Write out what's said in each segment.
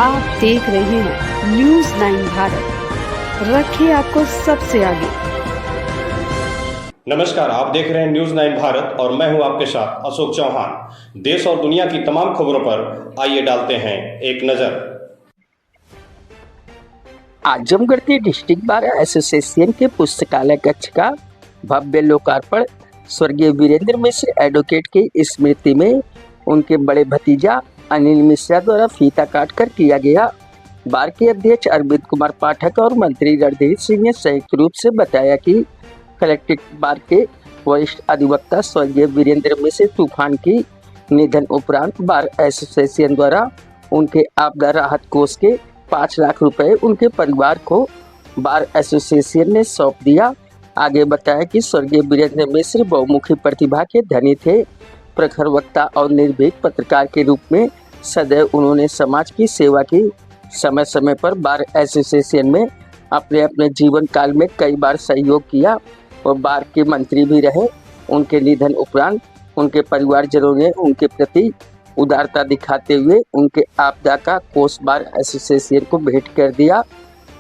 आप देख रहे हैं न्यूज़ 9 भारत, रखिए आपको सबसे आगे। नमस्कार, आप देख रहे हैं न्यूज़ 9 भारत और मैं हूं आपके साथ अशोक चौहान। देश और दुनिया की तमाम खबरों पर आइए डालते हैं एक नजर। आजमगढ़ के डिस्ट्रिक्ट बार एसोसिएशन के पुस्तकालय कक्ष का भव्य लोकार्पण स्वर्गीय वीरेंद्र मिश्र एडवोकेट की स्मृति में उनके बड़े भतीजा अनिल मिश्रा द्वारा फीता काटकर किया गया। बार के अध्यक्ष अरविंद कुमार पाठक और मंत्री रणधीर सिंह ने संयुक्त रूप से बताया कि कलेक्ट्रेट बार के वरिष्ठ अधिवक्ता स्वर्गीय वीरेंद्र मिश्र तूफान की निधन उपरांत बार एसोसिएशन द्वारा उनके आपदा राहत कोष के 5 लाख रुपए उनके परिवार को बार एसोसिएशन ने सौंप दिया। आगे बताया कि स्वर्गीय वीरेंद्र मिश्र बहुमुखी प्रतिभा के धनी थे। प्रखर वक्ता और निर्भीक पत्रकार के रूप में सदैव उन्होंने समाज की सेवा की। समय समय पर बार एसोसिएशन में अपने अपने जीवन काल में कई बार सहयोग किया और बार के मंत्री भी रहे। उनके निधन उपरांत उनके परिवारजनों ने उनके प्रति उदारता दिखाते हुए उनके आपदा का कोष बार एसोसिएशन को भेंट कर दिया।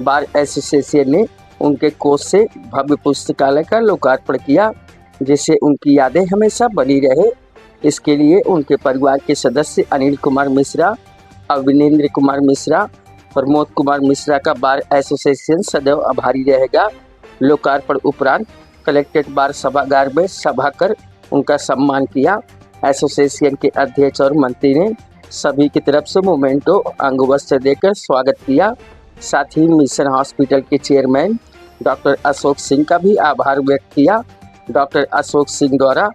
बार एसोसिएशन ने उनके कोष से भव्य पुस्तकालय का लोकार्पण किया, जिससे उनकी यादें हमेशा बनी रहे। इसके लिए उनके परिवार के सदस्य अनिल कुमार मिश्रा, अविनेंद्र कुमार मिश्रा, प्रमोद कुमार मिश्रा का बार एसोसिएशन सदैव आभारी रहेगा। लोकार्पण उपरांत कलेक्ट्रेट बार सभागार में सभा कर उनका सम्मान किया। एसोसिएशन के अध्यक्ष और मंत्री ने सभी की तरफ से मोमेंटो अंगवस्त्र देकर स्वागत किया। साथ ही मिशन हॉस्पिटल के चेयरमैन डॉक्टर अशोक सिंह का भी आभार व्यक्त किया। डॉक्टर अशोक सिंह द्वारा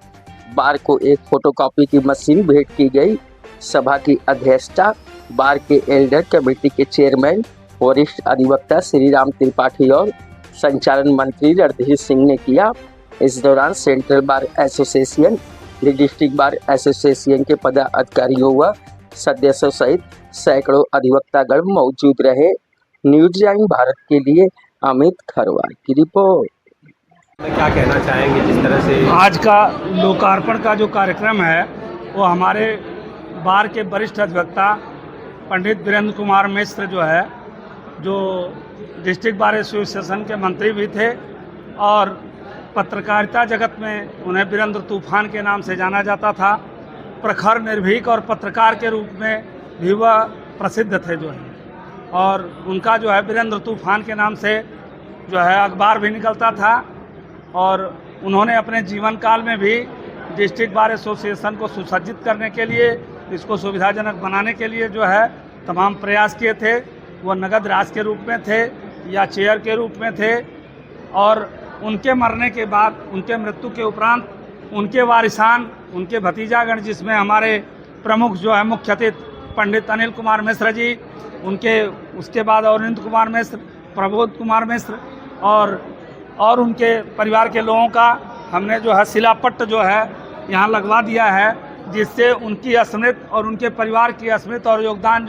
बार को एक फोटोकॉपी की मशीन भेंट की गई। सभा की अध्यक्षता बार के एल्डर कमेटी के चेयरमैन वरिष्ठ अधिवक्ता श्री राम त्रिपाठी और संचालन मंत्री रणधीर सिंह ने किया। इस दौरान central bar association, district bar association के पदाधिकारियों व सदस्यों सहित सैकड़ों अधिवक्तागण मौजूद रहे। न्यूज़ 9 भारत के लिए अमित खरवार की रिपोर्ट। क्या कहना चाहेंगे जिस तरह से आज का लोकार्पण का जो कार्यक्रम है वो हमारे बार के वरिष्ठ अधिवक्ता पंडित वीरेंद्र कुमार मिश्र जो डिस्ट्रिक्ट बार एसोसिएशन के मंत्री भी थे और पत्रकारिता जगत में उन्हें वीरेंद्र तूफान के नाम से जाना जाता था। प्रखर, निर्भीक और पत्रकार के रूप में भी वह प्रसिद्ध थे और उनका वीरेंद्र तूफान के नाम से अखबार भी निकलता था और उन्होंने अपने जीवन काल में भी डिस्ट्रिक्ट बार एसोसिएशन को सुसज्जित करने के लिए, इसको सुविधाजनक बनाने के लिए तमाम प्रयास किए थे। वो नगद राशि के रूप में थे या चेयर के रूप में थे और उनके मरने के बाद, उनके मृत्यु के उपरांत उनके वारिसान, उनके भतीजागण, जिसमें हमारे प्रमुख मुख्य अतिथि पंडित अनिल कुमार मिश्र जी, उसके बाद अरविंद कुमार मिश्र, प्रमोद कुमार मिश्र और उनके परिवार के लोगों का हमने शिलापट्ट यहाँ लगवा दिया है, जिससे उनकी स्मृति और उनके परिवार की स्मृति और योगदान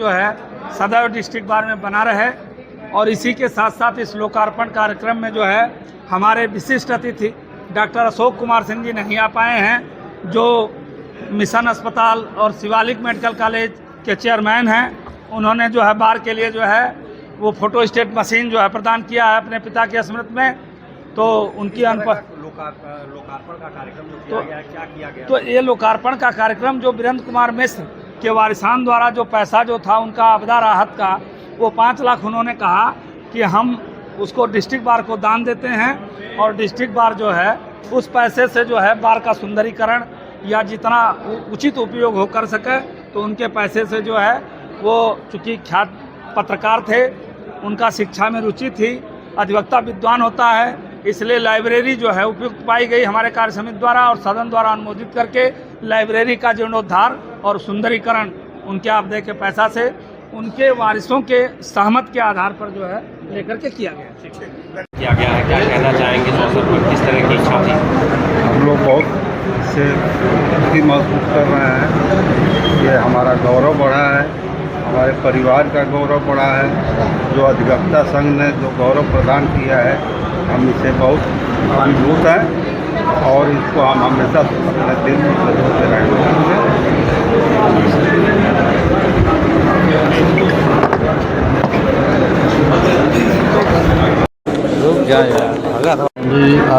सदैव डिस्ट्रिक्ट बार में बना रहे। और इसी के साथ साथ इस लोकार्पण कार्यक्रम में हमारे विशिष्ट अतिथि डॉक्टर अशोक कुमार सिंह जी नहीं आ पाए हैं, जो मिशन अस्पताल और शिवालिक मेडिकल कॉलेज के चेयरमैन हैं। उन्होंने बार के लिए वो फोटो स्टेट मशीन प्रदान किया है अपने पिता की स्मृति में। तो उनकी लोकार्पण का कार्यक्रम किया गया, क्या किया गया? तो ये लोकार्पण का कार्यक्रम जो वीरेंद्र कुमार मिश्र के वारिसान द्वारा जो पैसा था उनका आपदा राहत का, वो 5 लाख उन्होंने कहा कि हम उसको डिस्ट्रिक्ट बार को दान देते हैं और डिस्ट्रिक्ट बार उस पैसे से बार का सुंदरीकरण या जितना उचित उपयोग हो कर सके, तो उनके पैसे से वो चूँकि ख्यात पत्रकार थे, उनका शिक्षा में रुचि थी, अधिवक्ता विद्वान होता है, इसलिए लाइब्रेरी उपयुक्त पाई गई हमारे कार्य समिति द्वारा और सदन द्वारा अनुमोदित करके लाइब्रेरी का जीर्णोद्धार और सुंदरीकरण उनके आपदे के पैसा से उनके वारिसों के सहमत के आधार पर लेकर के किया गया है। क्या कहना चाहेंगे इस अवसर पर, किस तरह की इच्छा थी? हम लोग बहुत इससे खुशी महसूस कर रहे हैं। ये हमारा गौरव बढ़ा है, हमारे परिवार का गौरव बढ़ा है। जो अधिवक्ता संघ ने जो गौरव प्रदान किया है, हम इससे बहुत अभिभूत हैं और इसको हम हमेशा अपने दिल में सजोते रहेंगे।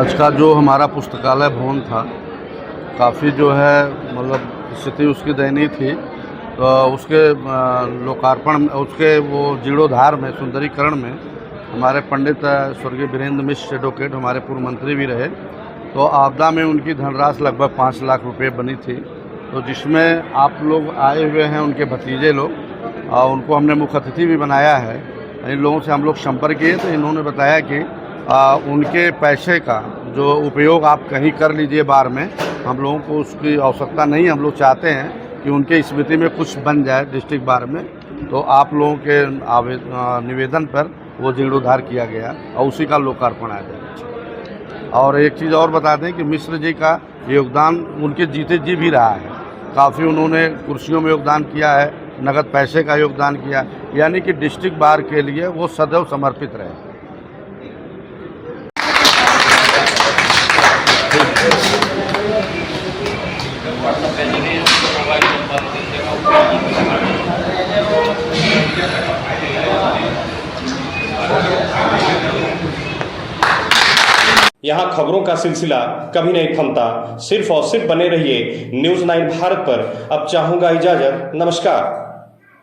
आज का जो हमारा पुस्तकालय भवन था काफ़ी जो है मतलब स्थिति उसकी दयनीय थी, तो उसके लोकार्पण उसके वो जीर्णोद्धार में सुंदरीकरण में हमारे पंडित स्वर्गीय वीरेंद्र मिश्र एडवोकेट हमारे पूर्व मंत्री भी रहे, तो आपदा में उनकी धनराशि लगभग 5 लाख रुपए बनी थी, तो जिसमें आप लोग आए हुए हैं उनके भतीजे लोग, उनको हमने मुख्य अतिथि भी बनाया है। इन लोगों से हम लोग संपर्क किए तो इन्होंने बताया कि उनके पैसे का जो उपयोग आप कहीं कर लीजिए बार में, हम लोगों को उसकी आवश्यकता नहीं, हम लोग चाहते हैं कि उनके स्मृति में कुछ बन जाए डिस्ट्रिक्ट बार में, तो आप लोगों के निवेदन पर वो जीर्णोद्धार किया गया और उसी का लोकार्पण आ जाए। और एक चीज़ और बता दें कि मिश्र जी का योगदान उनके जीते जी भी रहा है, काफ़ी उन्होंने कुर्सियों में योगदान किया है, नगद पैसे का योगदान किया, यानी कि डिस्ट्रिक्ट बार के लिए वो सदैव समर्पित रहे। यहाँ खबरों का सिलसिला कभी नहीं थमता, सिर्फ और सिर्फ बने रहिए न्यूज़ 9 भारत पर। अब चाहूंगा इजाजत, नमस्कार।